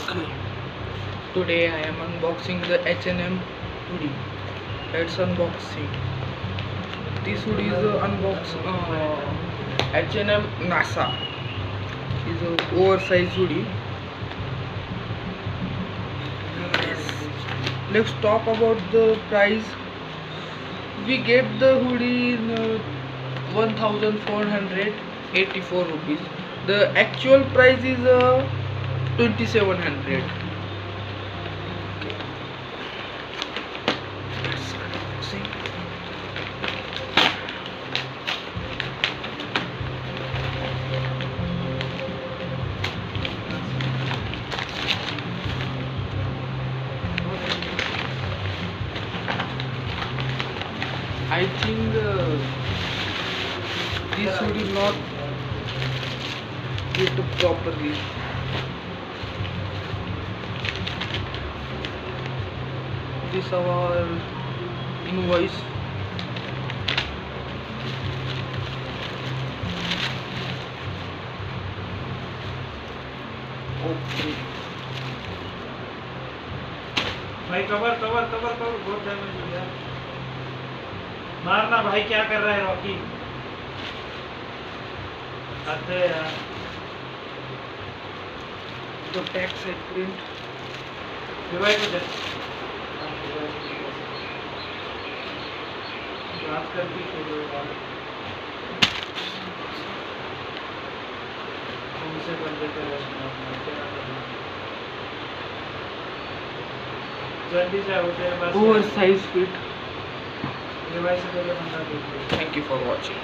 Today I am unboxing the H&M hoodie. Let's unboxing. This hoodie is H&M NASA. Is a oversize hoodie. Let's talk about the price. We get the hoodie in 1484 rupees. The actual price is 2700. I think this hoodie is not fit properly. This our invoice. Okay. भाई cover cover cover cover बहुत damage हो गया। मारना भाई, क्या कर रहा है रॉकी? आते यार The tax and print. Device हो जाए बात करके छोड़ो यार। उनसे बंदे को क्या करना, जल्दी से होते हैं बस। Oversize fit. डिवाइस से पहले बंदा देख लो। Thank you for watching.